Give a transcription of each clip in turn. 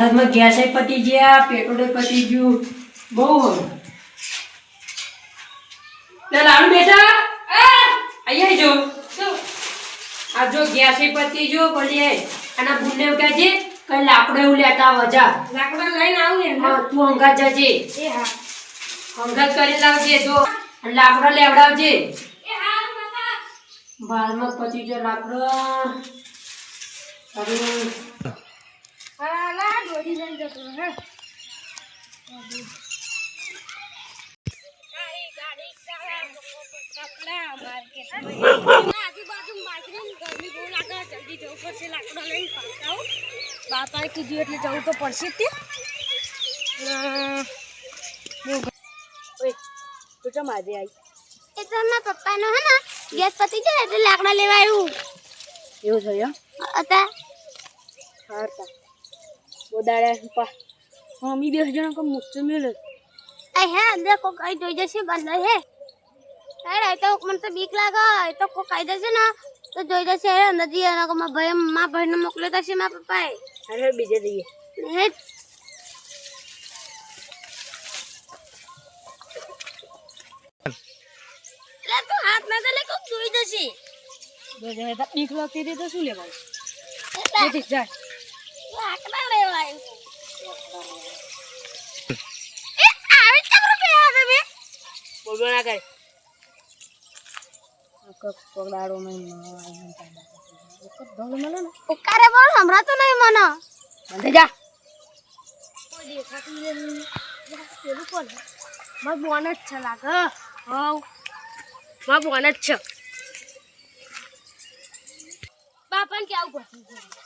ઘરમાં ગેસે પતી ગયા, પેટ્રોલે પતી ગયું, બહુ હોય. લે લાડુ બેટા, અહીંયા જો આ જો ગેસે પતી જો બોલીએ અને બુને કહેજે કઈ લાકડો એવું લેતા વજા લાકડા લઈને આવું એમ. હા તું અંગાત જજે. એ હા. અંગાત કરી લાવજે જો લાકડો લેવડાવજે. એ હા બાપા. બારમાં પતી જો લાકડો. હા લા દોડી લઈને જતો હે. બાપાએ કીધું એટલે જવું તો પડશે જ તે. તું ચમ આજે આવી? એ તો મારા પપ્પાનો હે ને ગેસ પતી જાય એટલે લાકડા લેવા આવ્યું. એવું થયું હતા હારતા બોદાડ્યા મમ્મી 10 જણા કો મુક્ત મેલે. આ હે દેખો કઈ જોઈ જશે બંધ હે. અરે તો મને તો બીક લાગે. એ તો કોઈ કાયદા છે ને તો જોઈ જશે નદી એના કો માં ભાઈને મોકલે તો છે મારા પપ્પાએ. અરે બીજે દઈએ હે લે તો હાથ ના દે કો જોઈ જશે. બોજે તો બીક લાગતી હતી તો શું લેવાનું? એટલે ઠીક જાય લાકડા લેવા આવ્યું. એ આવી ચક્ર પે આ તમે બોલવા ના કરે. પગલાડો મેં ધોલ મળે ને ઉકારે બોલ હમણાં તો નહીં મને. બંધ જા. પેલું કોણ? માર બોન જ છે લાગે. હાવ માર બોન જ છે. બાપાને કેવું પડશે?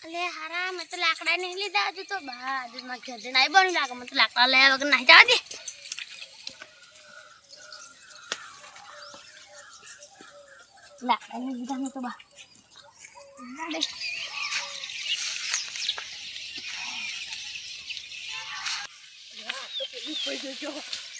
અલે હારા મેં તો લાકડા નહીં લીધા હજુ તો બા હજુ માં ઘર નહીં બની લાગે. મને તો લાકડા લયા વગર નહીં જવા દે. લાકડા નહીં લીધા મેં તો બા દે.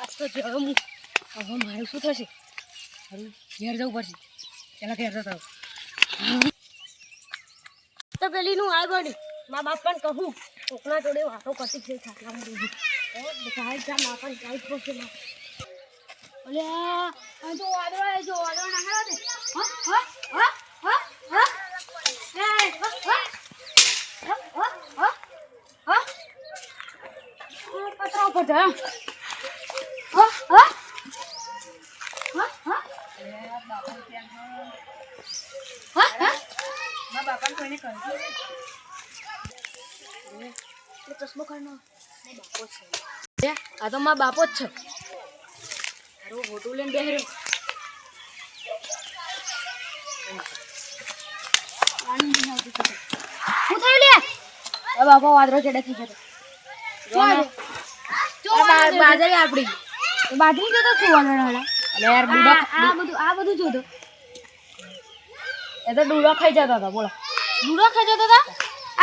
આજ તો જવું હવે મારું શું થશે? મારું ઘેર જવું પડશે. પેલા ઘેર જતા તો પેલી નું આ ગડી મા બાપ પણ કહું કોકના જોડે વાતો કરતી છે ખાટલા મૂકી બધાય જા મા પણ કાઈ પડશે ના. ઓલે આ તો વાદળો ના હારો દે. હા હા હા હા હા એ હા હા હા પતરા ઉપર જા. હા હા હા હા હા હા મા બાપાને કોઈને કહ્યું ચશ્મો કાઢનો બાપો છે. આ તો મારા બાપો જ છે. તારું ફોટો લઈને બેહર્યો. હું થયું લે? આ બાપા વાદળો ચડે થઈ જતો. બાજરી આપડી બાજરી જોતો છું વાળા. અલે યાર ડૂડા આ બધું જોતો. એ તો ડૂડા ખાઈ જતા હતા. બોલો દૂરો ખાજો તો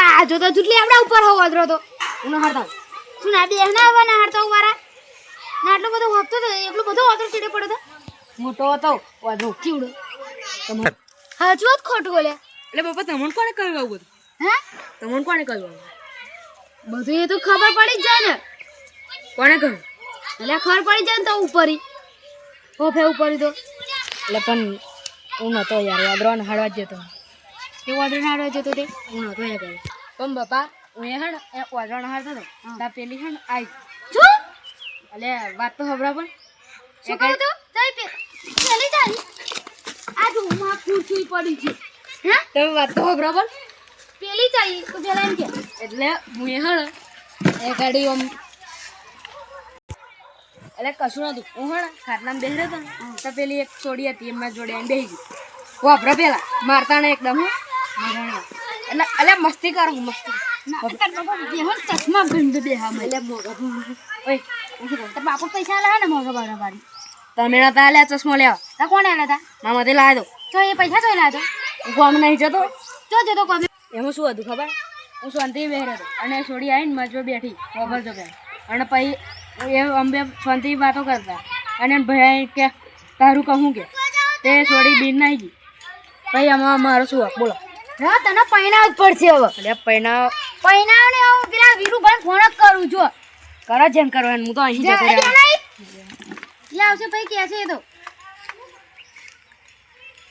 આ જોતો જુટલી આપડા ઉપર હો વાદરો તો હું હારતા શું ના બે ના આવવાના હારતા વારા ના આટલો બધો હોપતો તો એટલો બધો વાદરો ચડે પડ્યો તો મોટો હતો વાદળો ચીવડો. હાચું જ ખોટું બોલે. એટલે બાપા તમને કોને કહ્યું આવું બધું? હે તમને કોને કહ્યું આવું? બધું એ તો ખબર પડી જ જાય ને. કોને કહ્યું? એટલે ખબર પડી જાય ને તો ઉપરી હોફે ઉપરી તો એટલે પણ હું નતો યાર વાદળો હાડવા જ જતો. તે વાદરો નાડવા જતો તે હું નતો એ કહ્યું પણ બાપા હું એ હે ને એ વાદળો હાડતો હતો તા પેલી હે ને આઈ શું એટલે વાત તો હબરા પણ શું કહું તું તઈ પેલી જાય આ જો માં પૂછી પડી છે. હે તમે વાત તો હબરા પણ પેલી જાય તો પેલા એમ કે એટલે હું એ હે ને એ ગાડી આમ એટલે કશું નતું. હું હે ને ખાટલામાં બેસી રહ્યો હતો ને તો પેલી એક છોડી હતી એમના જોડે એમ બેસી ગઈ. વાપરા પેલા મારતા ને એકદમ હું એટલે એટલે મસ્તી કરું મસ્તી. ચશ્મા ગંધ બે હા એટલે મોગા ઓય હું શું કહું? તો બાપુ પૈસા લાવે ને મોગા બારા બારી તમે નતા લ્યા ચશ્મો લેવા તો કોણ આલા હતા મામાથી લાવ્યો દો. તો એ પૈસા તો લાવ્યો હું ગામ નહીં જતો. તો જતો કોમે એમાં શું હતું ખબર? હું શાંતિ બેહી હતો અને છોડી આવીને મજબૂર બેઠી મોબાઈલ જો અને પછી એ અંબે શાંતિ વાતો કરતા અને ભાઈ કે તારું કહું કે તે છોડી બીન નાઈ ગઈ ભાઈ આમાં મારો શું હક બોલો? હા તને પૈણાવ જ પડશે હવે. એટલે પૈણાવ ને હું પેલા વીરુભાઈ ફોન જ કરું છું. કરો જેમ કરવાનું, હું તો અહીં જતો રહ્યો. લે આવશે ભાઈ કે છે એ તો.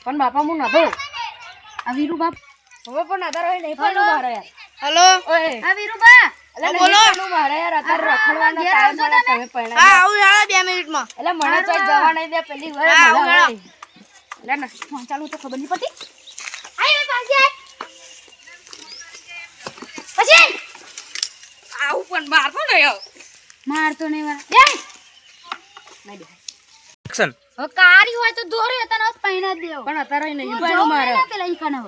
પણ બાપા હું નતો. આ વીરુબા હવે પણ નતા રહી નહીં પણ મારે યાર. હેલો ઓય આ વીરુબા એટલે બોલો મારે યાર અત્યારે રખડવાનો ટાઈમ મળે તમે પૈણા. હા આવું યાર 2 મિનિટમાં. એટલે મને તો જવા નહીં દે પેલી વાર મને. એટલે ના ફોન ચાલુ તો ખબર નહીં પડતી. આય પાછી પછી આવું પણ મારતો નહીં મારતો નહીં વાર એ નહીં દે એક્શન હવે કારી હોય તો દોરે તને પૈણા દેવો પણ અત્યારે નહીં પૈણું મારે પેલા ઈ કને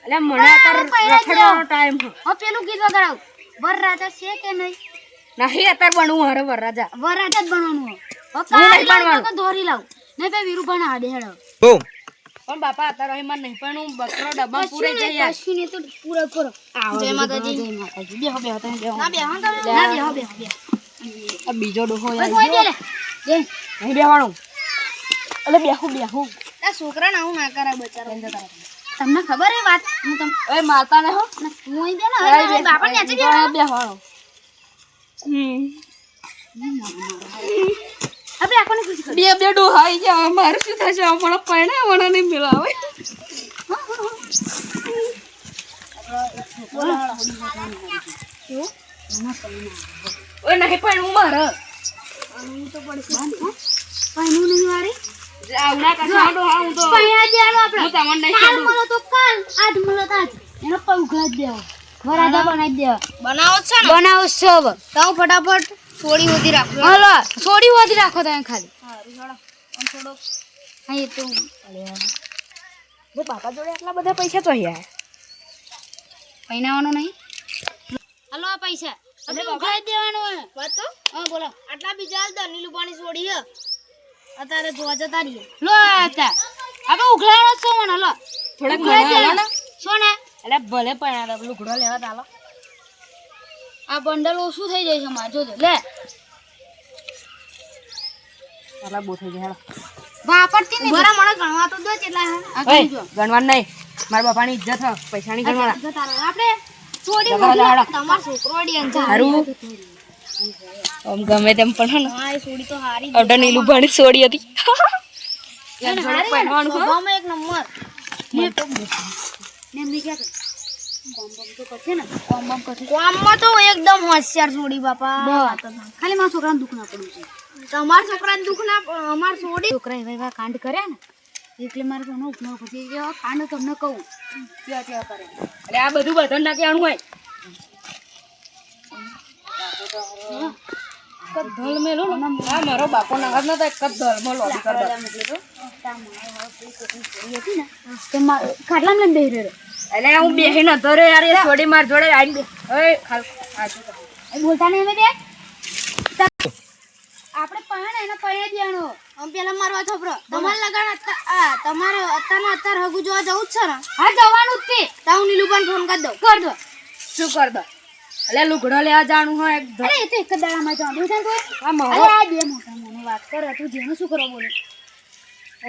એટલે મને અત્યારે રખડવાનો ટાઈમ હો હવે પેલું ગીત વગાડાવ વરરાજા છે કે નહીં નહીં અત્યારે બનવું મારે વરરાજા જ બનવાનું હો કારી તો દોરી લાવ નહીં ભાઈ વીરુભાઈ આડે હેડો બૂમ પણ બાપા અત્યારે અહીં મને નહીં પણ હું બકરો ડબ્બા પૂરે જઈ યાર કશું ને તો પૂરો પૂરો જય માતાજી બેહો બેહો તમે બેહો ના બેહો બેહો આ બીજો ડોહો યાર ઓય દે લે જે અહીં બેહવાનું અલે બેહો આ છોકરાને આવું ના કરાય બચારો તમને ખબર હે વાત હું તમ ઓય મારતા ને હો હું અહીં દે ને હવે બાપા ને આજે બેહવાનું આપણે આકોને ખુશી કર બે ડોહાઈ ગયા મારું શું થશે આપણો પૈણાવણો નહીં મિલાવે ઓય નહીં પૈણું મારે હું તો પડશે પૈણું નહીં વાળી આવડા કસા ડોહા હું તો પૈણા દેવાનો આપણે હું તમને નહીં કાલ મળો તો કાલ આજ મળો તો આજ એનો પૌઘલા જ દેવો વરાદા બનાવી દેવા બનાવો છે ને બનાવો છે હવે તો ફટાફટ સોડી હોધી રાખો હાલો સોડી હોધી રાખો તમે ખાલી હારું હાલો આમ થોડો હા એ તો અલે વો બાપા જોડે આટલા બધા પૈસા તો આયા પૈણાવાનો નહીં હાલો આ પૈસા આપણે ઉઘાઈ દેવાનો વાત તો હા બોલો આટલા બીજા દ નીલુપાણી સોડી હે અત્યારે જોવા જતા રહીએ લો આતા આપણે ઉઘાડો છો મને હાલો થોડક મને હાલો ને સોને એટલે ભલે પૈણા દે લુગડો લેવા ચાલો આ બંડલ ઓછું થઈ જાય છે માર જોજો લે આલા બો થઈ ગયા વાપરતી નહીં બરા મને ગણવા તો દો કેટલા હે આ ગણજો ગણવા નહીં મારા બાપાની ઇજ્જત હ પૈસાની ગણવાના આપણે થોડી તમાર છોકરો ડીન છે હારું ઓમ ગમે તેમ પણ હે હા એ છોડી તો હારી ઓડર નીલું ભણી છોડી હતી યાર જોડે પૈણવાનું હો ગમે એક નંબર ને તો નેમની કે કોમમાં તો એકદમ હોશિયાર છોડી બાપા ખાલી મારા છોકરાને દુઃખ ના પડ્યું છે તમારા છોકરાને દુઃખ ના અમાર છોડી છોકરા એવા કાંડ કર્યા ને એટલે મારે કોનો ઉપનો પછી કે કાંડ તમને કહું કેવા કેવા કરે એટલે આ બધું બધું ના કહેવાનું હોય ધોલ મેલો ને આ મારો બાપો ના હાથ નતો એક જ ધોલ લોબી કર દે એટલે તો હતી ને તે ખાટલામાં લઈને બેહી રહ્યો એટલે હું બેહી નતો રે યાર એ છોડી માર જોડે આઈને ઓય ખાલ આ બોલતા નહીં અમે બે આપણે પૈણા એના પૈણા દેવાનો આમ પેલા મારવા છોકરો તમાર લગાડ તમારે અત્યારે હગુ જોવા જવું જ છે ને હા જવાનું જ છે તો હું નીલુબાન ફોન કરી દઉં કર દો શું કર દો એટલે લુગડો લેવા જાણું હોય અરે એ તો એક જ દાડામાં જવાનું છે તો આ મારો આ બે મોટા મને વાત કરે તું જેનું શું કરવા બોલે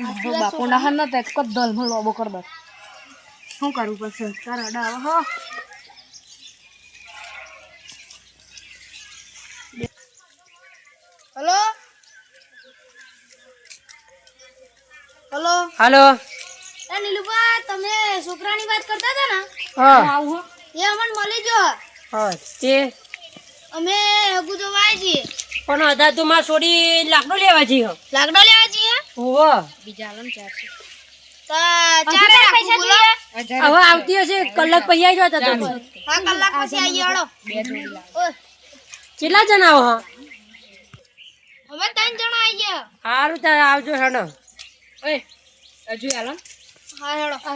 મારો બાપો ના હન તો એક જ દલમાં લોબો કર દો શું કરવું પડશે તાર અડાવ હો હેલો હેલો હાલો એ નીલુબા તમે છોકરાની વાત કરતા હતા ને હા આવું એ અમને મળી ગયો હા તે અમે હગુ જોવા આવી છીએ પણ અધા તું માં છોડી લાકડો લેવા જઈ લાકડો લેવા છીએ હોવો બીજા આલમ 400 તો ચારે પૈસા જોઈએ હવે આવતી હશે કલાક પછી આવી જતા તમે હા કલાક પછી આવી હળો બે જોડી લાવ કેટલા જણા આવો અમે 3 જણા આવી ગયા સારું તાર આવજો હેડો ઓય હજુ આલો હા હેડો હા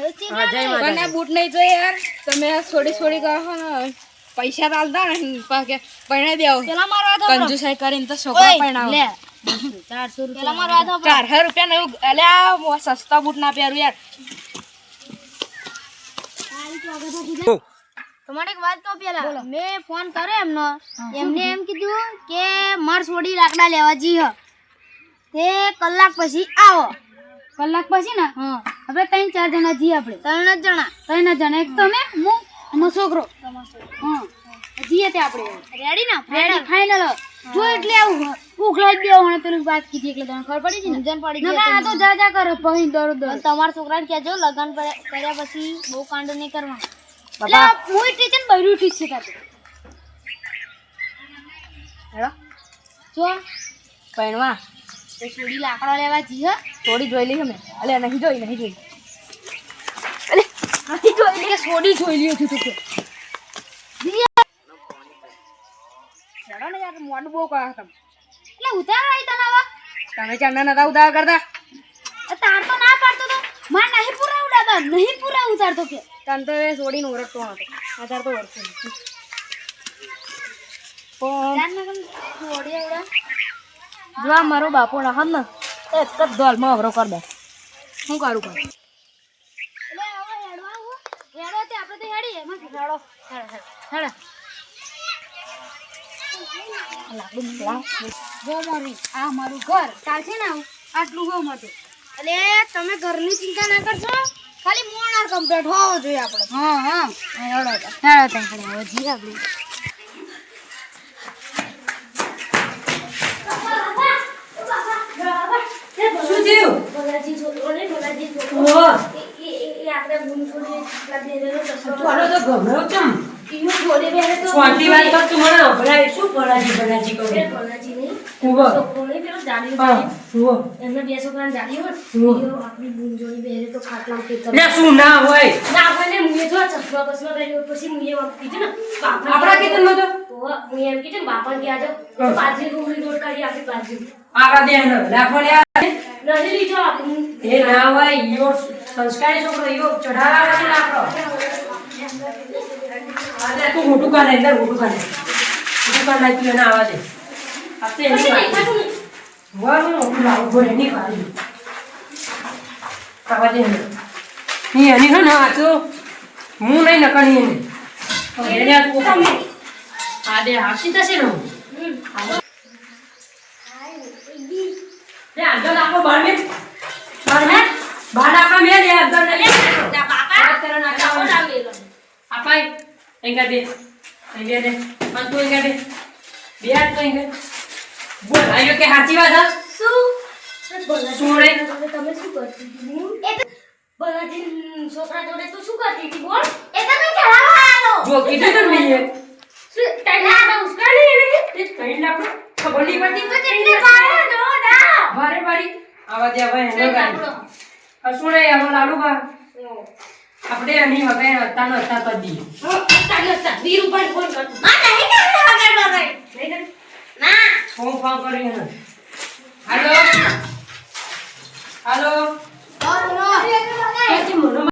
જય માતા મને બૂટ નહીં જોઈએ યાર તમે છોડી છોડી ગયો હો ને પૈસા આલતા ને પાકે પૈણા દેવો પેલા મારવા તો કંજુસાઈ કરીને તો છોકરા પૈણાવ લે 400 રૂપિયા પેલા મારવા તો 400 રૂપિયા ને અલ્યા સસ્તા બૂટ ના પહેરું યાર તમારે એક વાત તો પેલા મેં ફોન કર્યો એમને એમ કીધું કે માર છોડી લાકડા લેવા જી હ તે કલાક પછી આવો કલાક પછી ને હા આપણે 3-4 જણા જઈએ આપણે 3 જ જણા 3 જણા એક તમે હું અને છોકરો હા જઈએ તે આપણે રેડી ને રેડી ફાઇનલ જો એટલે આવું ઉખલાઈ દેવાનું પેલું વાત કીધી એટલે તમને ખબર પડી ને સમજણ પડી નકર આ તો જા કરે પછી દોડ તમારા છોકરાને કહેજો લગન કર્યા પછી બહુ કાંડ નહીં કરવાનું એટલે હું ટીચર બૈરું ઠીક છે તાતે હેડો જો પૈણવા તો થોડી લાકડા લેવા જઈએ થોડી જોઈ લઈ અમે અલે નહીં જોઈ નથી જોઈ કે સોડી જોઈ લ્યો તું તો હેડો ને યાર મોડું બહુ કહા તમે એટલે ઉતાર આવી તને હવે તમે ચાંદા નતા ઉતાર કરતા તાર તો ના પાડતો તો માં નહીં પૂરા ઉડાતા નહીં પૂરા ઉતારતો કે તન તો એ છોડીને ઓરખતો હતો અત્યારે તો ઓળખું જાન ના કમ છોડી ઉડા જો આ મારો બાપુ ના ને તો એક જ દોલમાં અવરો કરી દે શું કરું પણ એટલે હવે હેડવા આવું હેડો તે આપણે તો હેડી એમાં હેડો હેડ ગો મારી આ મારું ઘર ચાલશે ને આટલું ગો માટે એટલે તમે ઘરની ચિંતા ના કરશો ખાલી મોણા કમ્પ્લીટ હોવો જોઈએ આપણે હા હેડો તને હવે જી આપણે શું થયું ભલાજી છોકરો ને ભલાજી છોકરો ઓહો એ આપણે બૂન છોડી એટલા દેરેલો ચશ્મા તું આનો તો ગભરાવ ચમ ઈનો છોડી બેરે તો સ્વાતી વાત કર તું મને અભરાય શું ભલાજી કરું ભલાજી નહીં ઉભો છોકરો ને પેલો જાડી હા ઉભો એમના બે છોકરાને જાડી હોય ઈયો આપણી બૂન જોડી બેરે તો ખાટલા ઉપર લે શું ના હોય ના આપણને મુએ જો ચશ્મા બસમાં પહેર્યો પછી મુએ એમ કીધું ને બાપા આપણા ખેતરમાં તો મુએ એમ કીધું બાપાને ક્યાં જાવ બાજરી ડુંગળી દોડ કાઢી આપી બાજરી આપણા દેહનો રાખો લે નથી લીધો આપણે એ ના હોય યો સંસ્કારી છોકરો યો ચઢાવા છે લાકડો આજે તું મોટું કર અંદર મોટું કર લાગી ના આવા દે આપતે પછી એની દેખાતું નહીં વાળું મોટું લાવ ભરે ની પાડી આવા દે ની એની હે ને આ તો હું નહીં નકણી એને એને તું આ દે હાસી થશે ને લે અંદર નાખો બાર મે બાર નાખો મે લે અંદર ને બાપા તરન આખો નાખો નામ લેલો આપાઈ એંગા દે એંગા દે મન તો એંગા દે બે હાથ તો એંગા બોલ આયો કે સાચી વાત હા શું શું રે તમે શું કરતી હતી એ તો ભલાજી છોકરા જોડે તું શું કરતી હતી બોલ એ તમે ચલાવવા આલો જો કીધું તો મેં શું ટાઈમ ના ઉસ્કાડી એને એ કઈ લાપડો ખબર નહીં પડતી તો કેટલી પાડે જો ના ભારે ભારી આવા દે હવે હેલો ગાડી આ શું રે હવે લાડુ બા આપણે એની વગર હતા કરી દઈએ તારી વીર ઉપર ફોન કર માં નહીં કરે આગળ બગાઈ નહીં કરે ના ફોન કરી એને હાલો